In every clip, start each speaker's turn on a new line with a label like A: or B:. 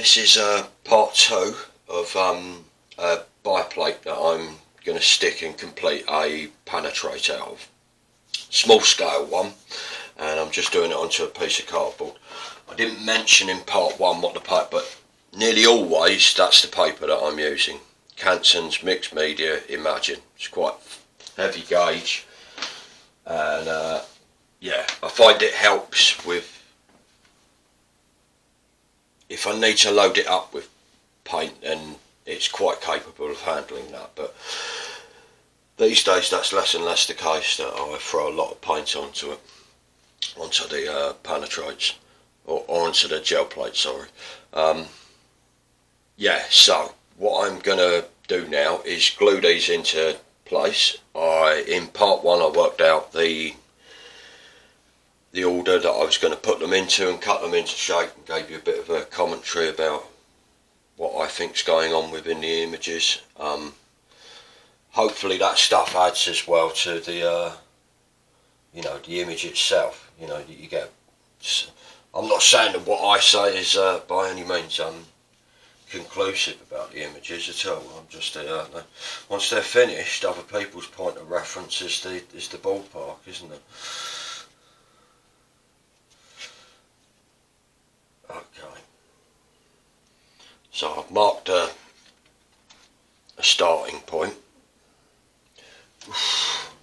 A: This is part 2 of a biplate that I'm going to stick and complete a Panotrait out of. Small scale one, and I'm just doing it onto a piece of cardboard. I didn't mention in part 1 what the paper, but nearly always that's the paper that I'm using. Canton's Mixed Media Imagine. It's quite heavy gauge, and yeah, I find it helps with if I need to load it up with paint, and it's quite capable of handling that. But these days that's less and less the case, that I throw a lot of paint onto it, onto the Panotraits, or onto the gel plate, sorry. Yeah, so what I'm going to do now is glue these into place. In part 1 I worked out the order that I was going to put them into and cut them into shape, and gave you a bit of a commentary about what I think's going on within the images. Hopefully that stuff adds as well to the you know, the image itself. You know, you get. I'm not saying that what I say is by any means conclusive about the images at all. I'm just once they're finished, other people's point of reference is the ballpark, isn't it? Okay, so I've marked a starting point.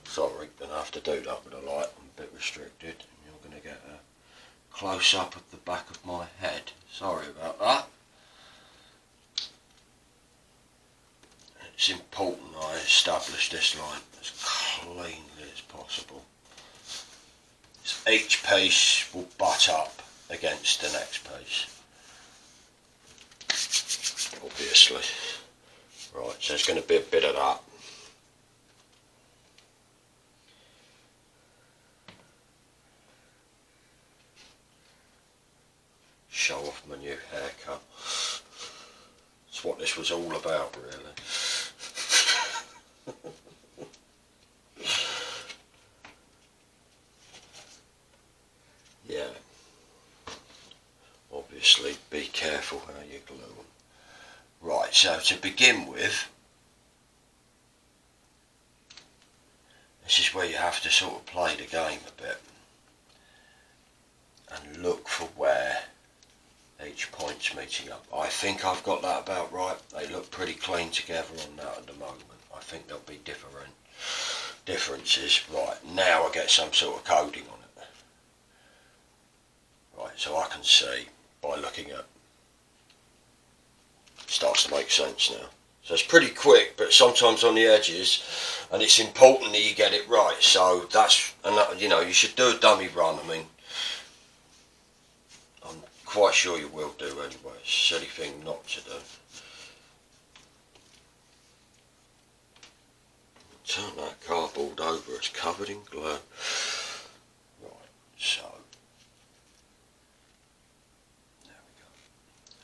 A: Sorry, gonna have to do that with a light. I'm a bit restricted, and you're gonna get a close up of the back of my head. Sorry about that. It's important I establish this line as cleanly as possible. So each piece will butt up against the next piece, obviously. Right, so there's going to be a bit of that. Show off my new haircut. That's what this was all about, really. Yeah. Obviously, be careful how you glue them. Right, so to begin with, this is where you have to sort of play the game a bit and look for where each point's meeting up. I think I've got that about right. They look pretty clean together on that at the moment. I think there'll be differences. Right, now I get some sort of coding on it. Right, so I can see by looking at, it starts to make sense now. So it's pretty quick, but sometimes on the edges, and it's important that you get it right. So that's, and that, you know, you should do a dummy run. I mean, I'm quite sure you will do anyway. It's a silly thing not to do. Turn that cardboard over, it's covered in glue. Right, so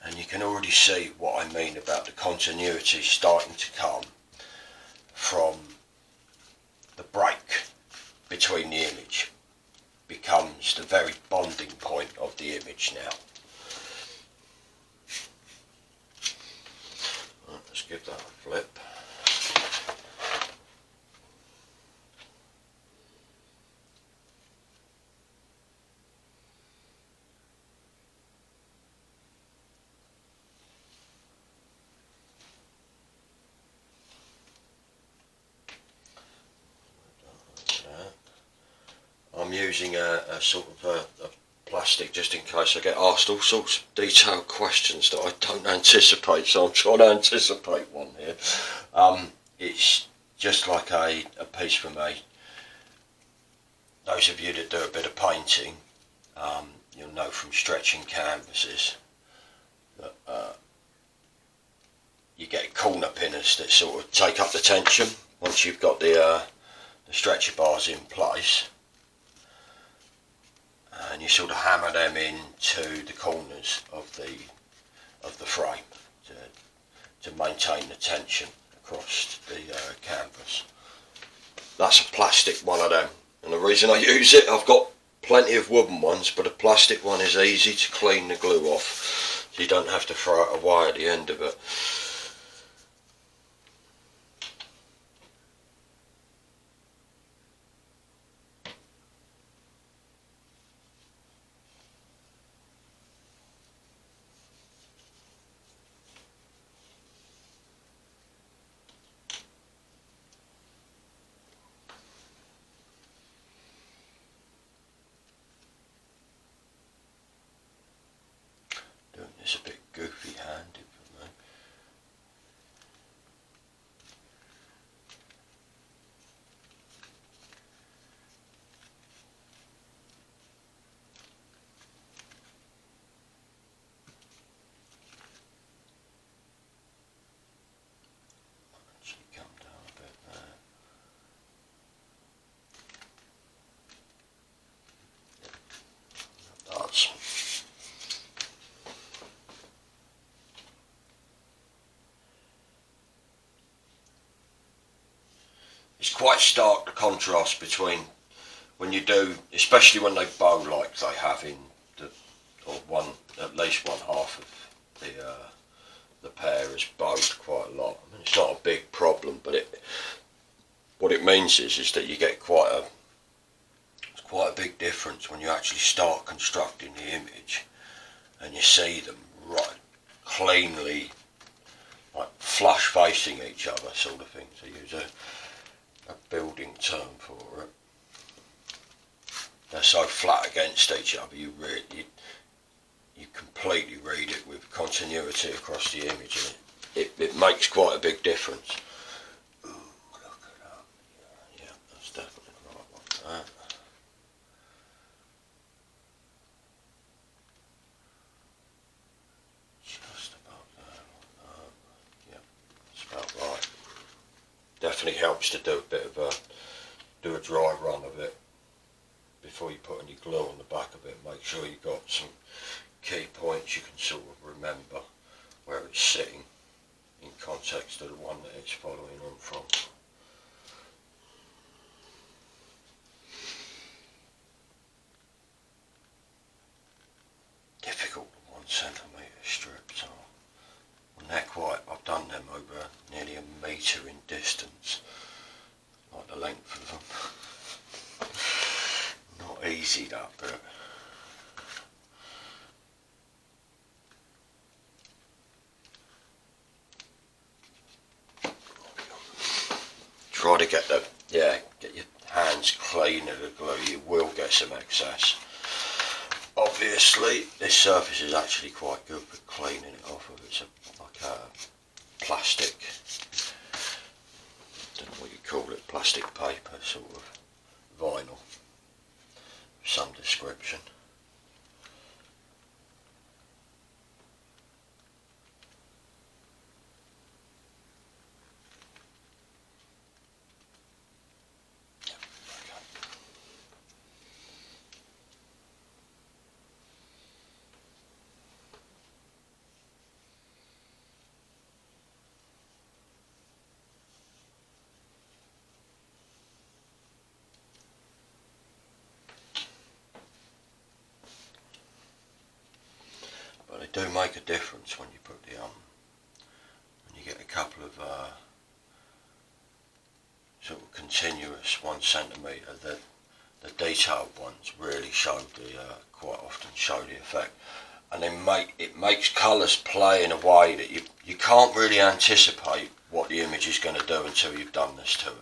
A: and you can already see what I mean about the continuity starting to come from the break between the image. Becomes the very bonding point of the image now. Right, let's give that a flip. I'm using a sort of a plastic just in case I get asked all sorts of detailed questions that I don't anticipate, so I'm trying to anticipate one here. It's just like a piece for me. Those of you that do a bit of painting, you'll know from stretching canvases that you get corner pinners that sort of take up the tension once you've got the stretcher bars in place. And you sort of hammer them into the corners of the frame to maintain the tension across the canvas. That's a plastic one of them, and the reason I use it, I've got plenty of wooden ones, but a plastic one is easy to clean the glue off. so you don't have to throw it away at the end of it. Doing this a bit goofy handed for me. Actually come down a bit there. That's it's quite stark, the contrast between when you do, especially when they bow like they have in the, or one, at least one half of the pair is bowed quite a lot. I mean, it's not a big problem, but what it means is that you get quite a big difference when you actually start constructing the image and you see them right cleanly, like flush facing each other, sort of thing, to use a building term for it. They're so flat against each other, you completely read it with continuity across the image, and it makes quite a big difference. Ooh, look at that. Yeah, that's definitely the right one. Just about there. Yeah, that's about right. Definitely helps to do a bit of do a dry run of it before you put any glue on the back of it. Make sure you've got some key points you can sort of remember where it's sitting in context to the one that it's following on from. Difficult 1 centimetre strips are. And they're quite, I've done them over nearly a metre in distance, like the length of them. Not easy that bit. Try to get get your hands clean of the glue. You will get some excess. Obviously, this surface is actually quite good for cleaning it off of. It's like a plastic, don't know what you call it, plastic paper, sort of vinyl of some description. But they do make a difference when you put the when you get a couple of sort of continuous 1 centimetre. The detailed ones really show quite often show the effect, and it makes colours play in a way that you can't really anticipate what the image is going to do until you've done this to it.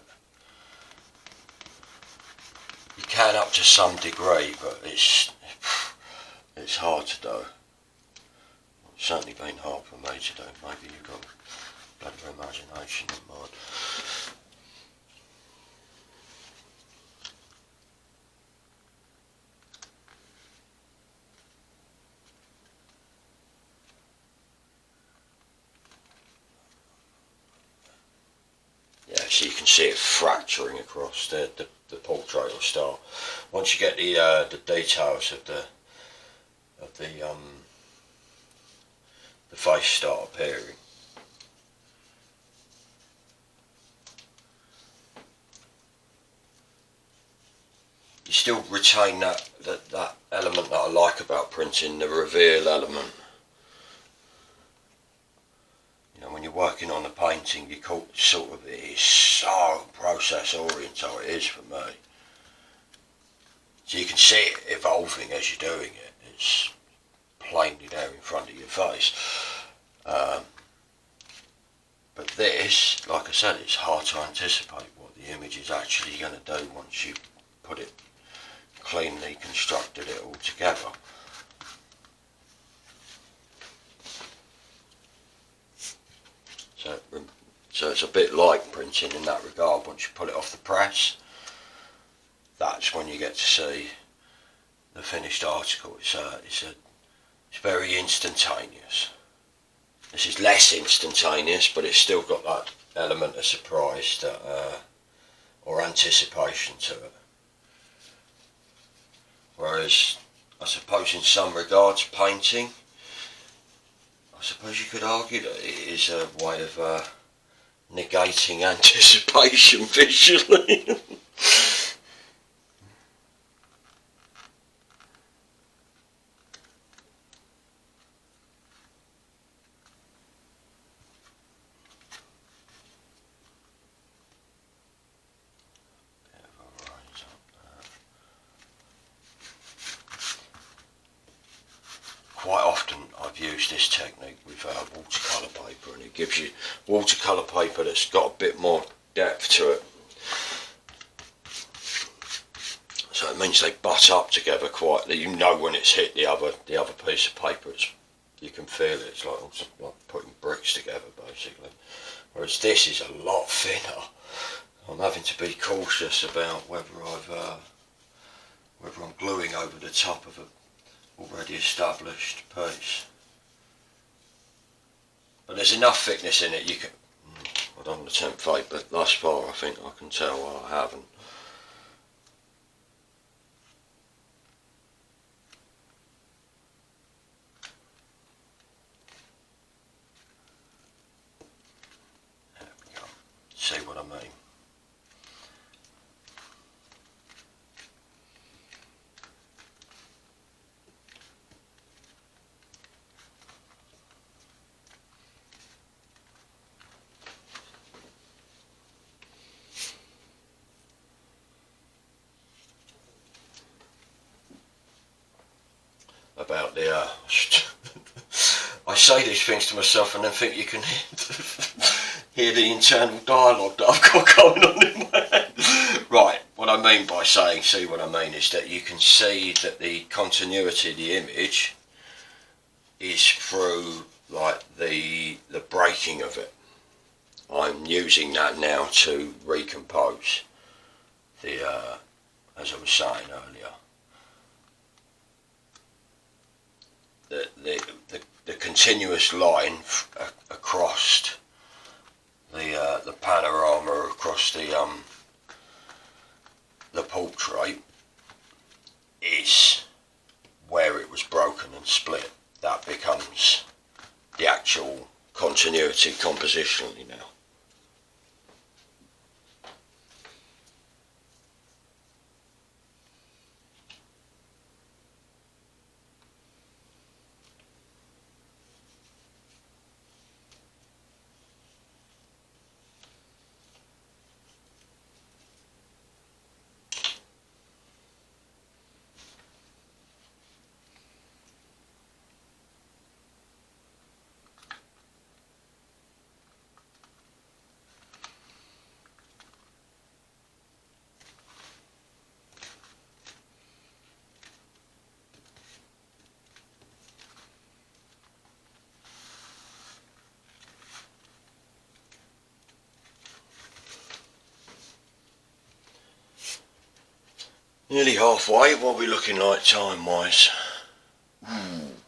A: You can up to some degree, but it's hard to do. It's certainly been hard for me to do. Maybe you've got better imagination than mine. Yeah, so you can see it fracturing across the portrait will start. Once you get the details of the face start appearing. You still retain that element that I like about printing, the reveal element. painting, you sort of, it is so process oriented, it is for me. So you can see it evolving as you're doing it. It's plainly there in front of your face. But this, like I said, it's hard to anticipate what the image is actually going to do once you put it, cleanly constructed it all together. So it's a bit like printing in that regard. Once you pull it off the press, that's when you get to see the finished article. It's very instantaneous. This is less instantaneous, but it's still got that element of surprise that, or anticipation to it. Whereas, I suppose in some regards, painting, I suppose you could argue that it is a way of negating anticipation visually. Quite often I've used this technique with watercolour paper, and it gives you watercolour paper that's got a bit more depth to it. So it means they butt up together quite. You know when it's hit the other piece of paper. You can feel it. It's like putting bricks together basically. Whereas this is a lot thinner. I'm having to be cautious about whether I'm gluing over the top of a already established piece. But there's enough thickness in it you can... I don't want to tempt fate, but thus far I think I can tell I haven't. There we go. See what I mean? About the I say these things to myself and then think you can hear the internal dialogue that I've got going on in my head. Right, what I mean by saying see what I mean is that you can see that the continuity of the image is through like the breaking of it. I'm using that now to recompose the as I was saying earlier, the continuous line across the panorama, across the portrait, is where it was broken and split. That becomes the actual continuity compositionally now. Nearly halfway. What are we looking like time wise?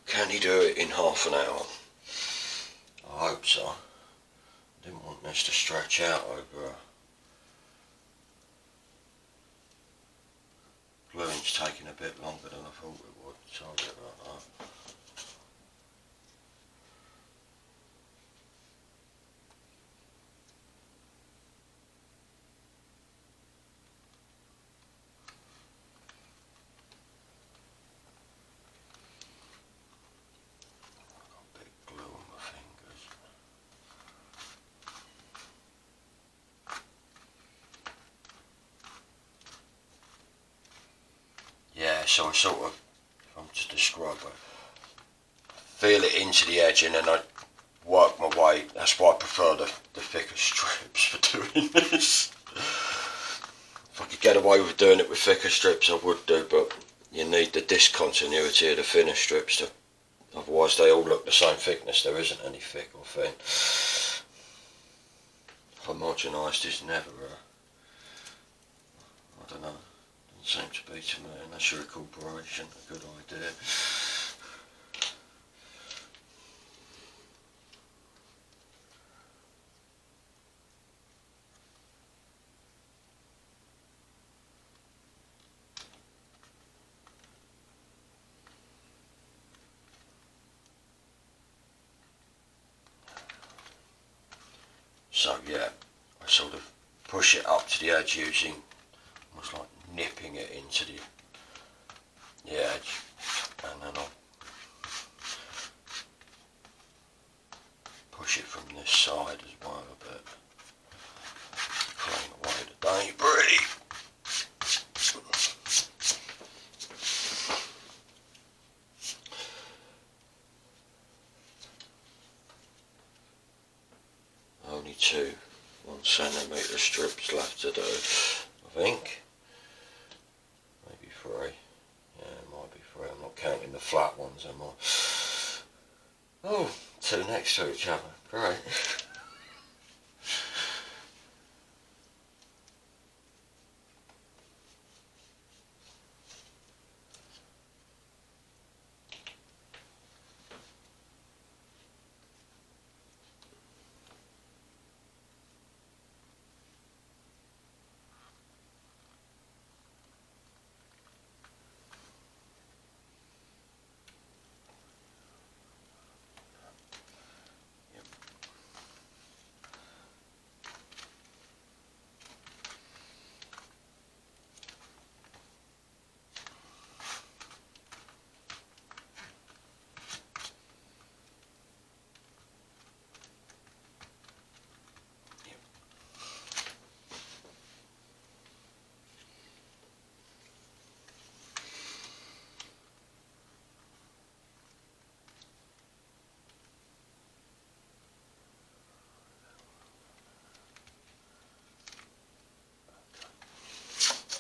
A: Can he do it in half an hour? I hope so. I didn't want this to stretch out over gluing's taking a bit longer than I thought it would, sorry about that. I've got a bit of glue on my fingers. so I sort of, if I'm to describe it, feel it into the edge and then I work my way. That's why I prefer the thicker strips for doing this. If I could get away with doing it with thicker strips I would do, but you need the discontinuity of the thinner strips to, otherwise they all look the same thickness. There isn't any thick or thin. Homogenised is never I don't know, doesn't seem to be to me, unless you're a corporation, a good idea. So yeah, I sort of push it up to the edge using almost like nipping it into the edge, and then I'll push it from this side as well a bit, clean away the debris. Only 2 1cm strips left to do, I think. Maybe 3. Yeah, it might be 3. I'm not counting the flat ones, am I? Oh, 2 next to each other. Great.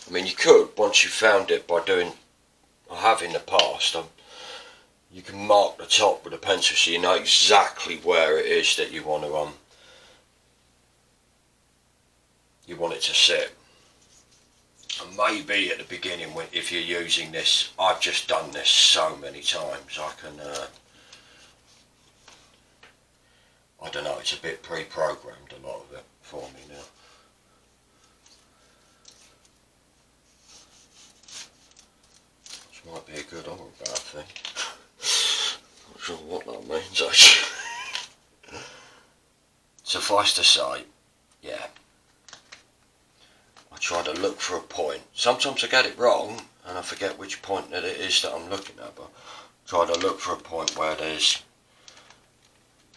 A: I mean, you could, once you found it, by doing, I have in the past, you can mark the top with a pencil so you know exactly where it is that you want it to sit. And maybe at the beginning, if you're using this, I've just done this so many times, I can, I don't know, it's a bit pre-programmed, a lot of it for me now. Might be a good or a bad thing. Not sure what that means actually. Suffice to say, yeah, I try to look for a point. Sometimes I get it wrong and I forget which point that it is that I'm looking at, but I try to look for a point where there's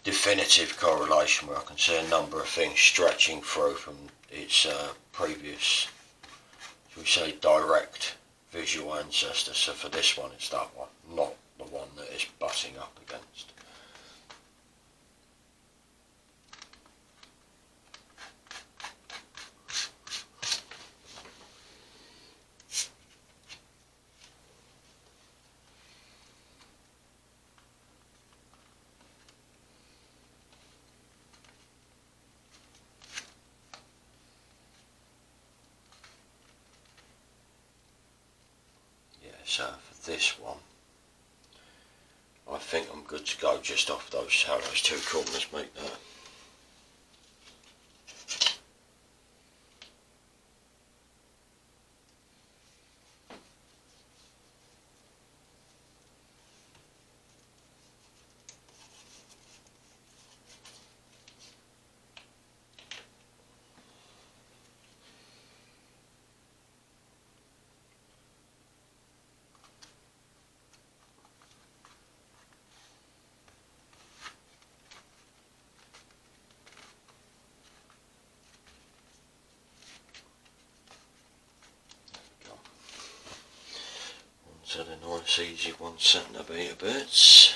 A: definitive correlation, where I can see a number of things stretching through from its previous, shall we say, direct visual ancestor. So for this one it's that one, not the one that it's butting up against. So for this one, I think I'm good to go just off those, how those 2 corners make that. nice easy 1cm bits.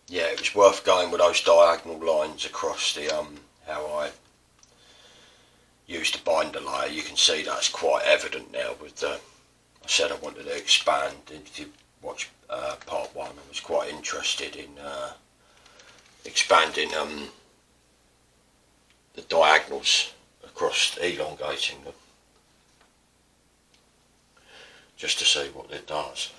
A: Yeah, it was worth going with those diagonal lines across the how I used the binder layer. You can see that's quite evident now with the, I said I wanted to expand. If you watch part 1, I was quite interested in expanding the diagonals across, elongating them, just to see what it does.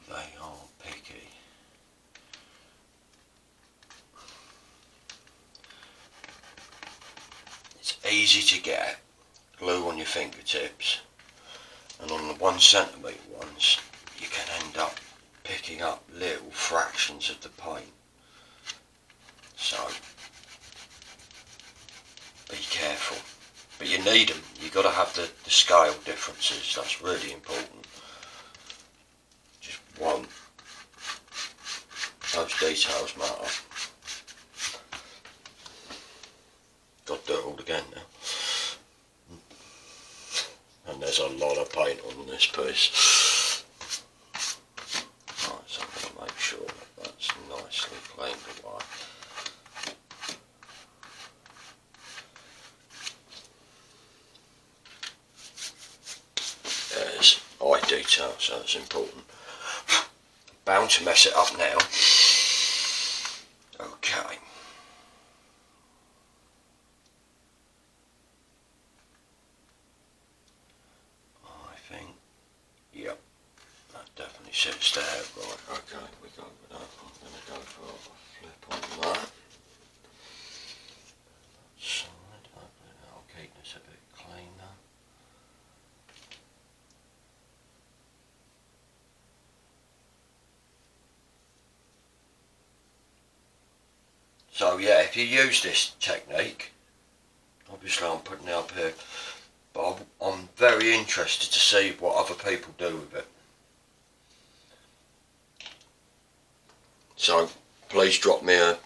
A: They are picky. It's easy to get glue on your fingertips, and on the 1cm ones you can end up picking up little fractions of the paint. So be careful. But you need them. You've got to have the scale differences. That's really important. Just won't. Those details matter. Got to do it all again now. And there's a lot of paint on this piece. Right, so I'm going to make sure that that's nicely cleaned away. There's eye detail, so that's important. Bound to mess it up now. Okay. I think, yep, that definitely sits there. Right, okay, we go with that. I'm going to go for a flip on that. Side, I'll keep this a bit cleaner. So yeah, if you use this technique, obviously I'm putting it up here, but I'm very interested to see what other people do with it. So please drop me a,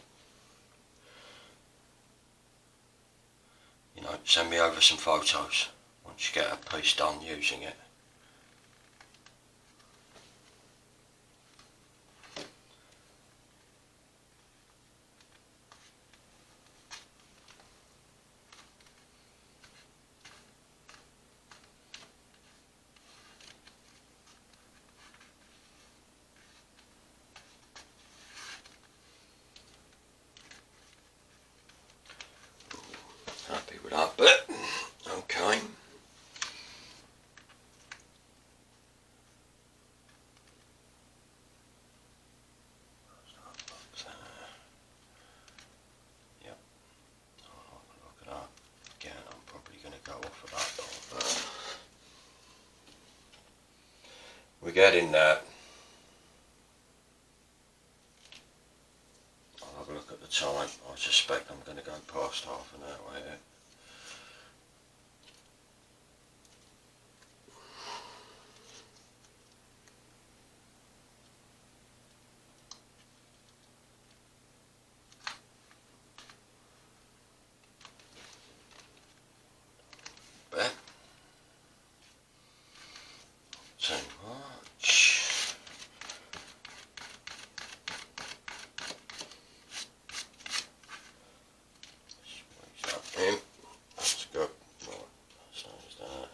A: send me over some photos once you get a piece done using it. Happy with that bit. Okay. Yep. Oh, look at that. Again, I'm probably going to go off of that. We're getting there. I'll have a look at the time. I suspect I'm going to go past half an hour here. But too much. Squeeze that in. That's good. Right, so is that.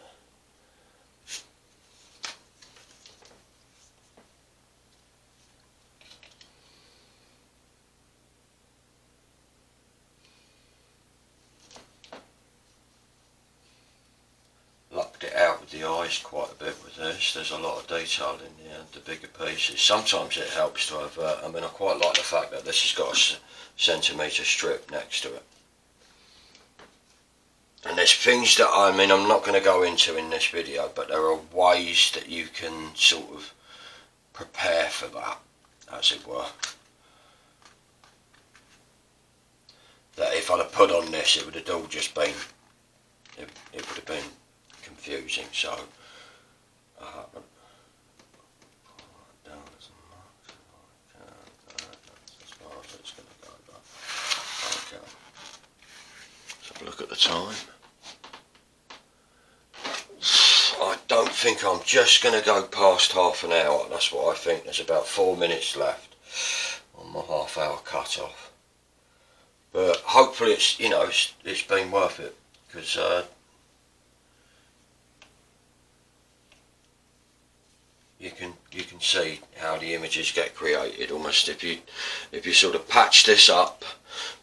A: Lucked it out with the eyes quite a bit with this. There's a lot of detail in the bigger pieces. Sometimes it helps to have, I mean, I quite like the fact that this has got a centimetre strip next to it. And there's things that, I mean, I'm not going to go into in this video, but there are ways that you can sort of prepare for that, as it were. That if I'd have put on this, it would have all just been, it would have been confusing. So I haven't. Okay. Let's have a look at the time. I don't think I'm just going to go past half an hour. That's what I think. There's about 4 minutes left on my half-hour cut-off. But hopefully it's, you know, it's been worth it, because you can see how the images get created almost if you sort of patch this up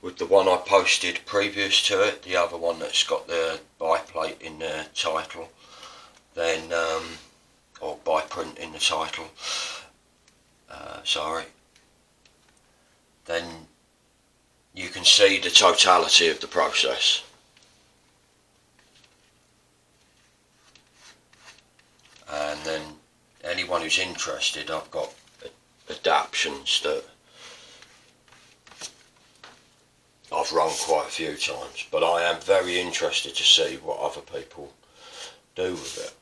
A: with the one I posted previous to it, the other one that's got the biplate in the title, then or byprint in the title, sorry, then you can see the totality of the process. And then anyone who's interested, I've got adaptions that I've run quite a few times, but I am very interested to see what other people do with it.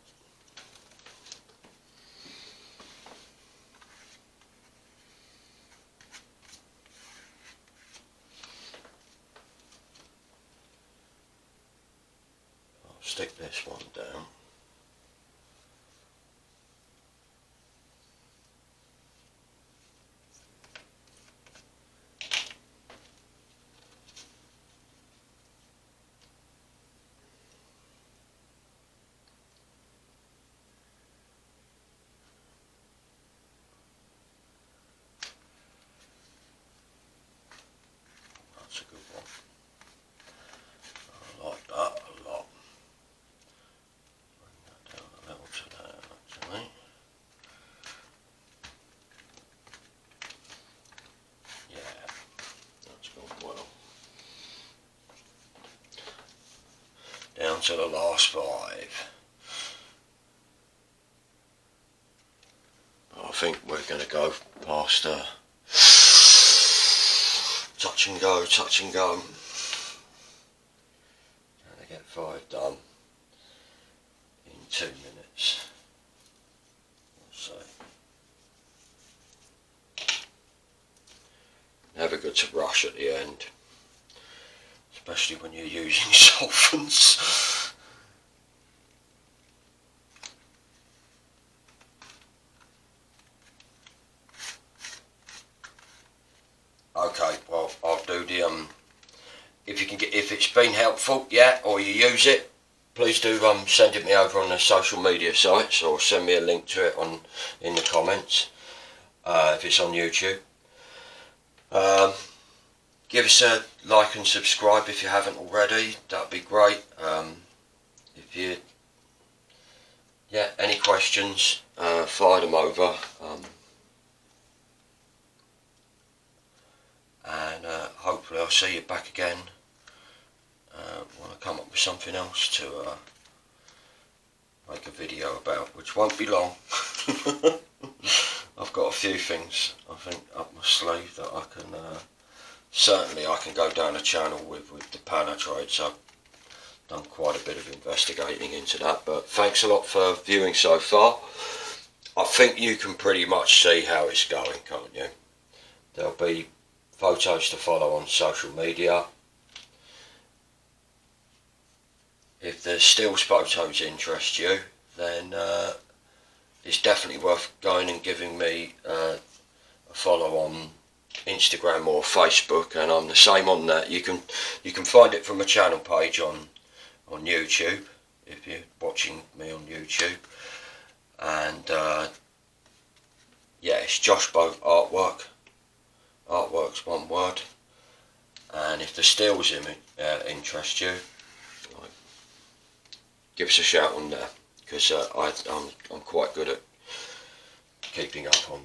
A: Stick this one down. That's a good one. I like that a lot. Down to the last 5. I think we're going to go past touch and go, touch and go. And I get 5 done in 2 minutes. So never good to rush at the end, especially when you're using solvents. Okay, well, I'll do the if you can get, if it's been helpful, yeah, or you use it, please do send it me over on the social media sites, or send me a link to it in the comments if it's on YouTube. Give us a like and subscribe if you haven't already. That'd be great. If you, yeah, any questions, fire them over. And hopefully I'll see you back again when I come up with something else to make a video about, which won't be long. I've got a few things I think up my sleeve that I can certainly I can go down a channel with the Panotrait, so I've done quite a bit of investigating into that. But thanks a lot for viewing so far. I think you can pretty much see how it's going, can't you? There'll be photos to follow on social media. If the stills photos interest you, then it's definitely worth going and giving me a follow on Instagram or Facebook, and I'm the same on that. You can find it from a channel page on YouTube if you're watching me on YouTube. And yeah, it's Josh Boat Artwork. Artwork's one word. And if the stills interest you, give us a shout on there, because I'm quite good at keeping up on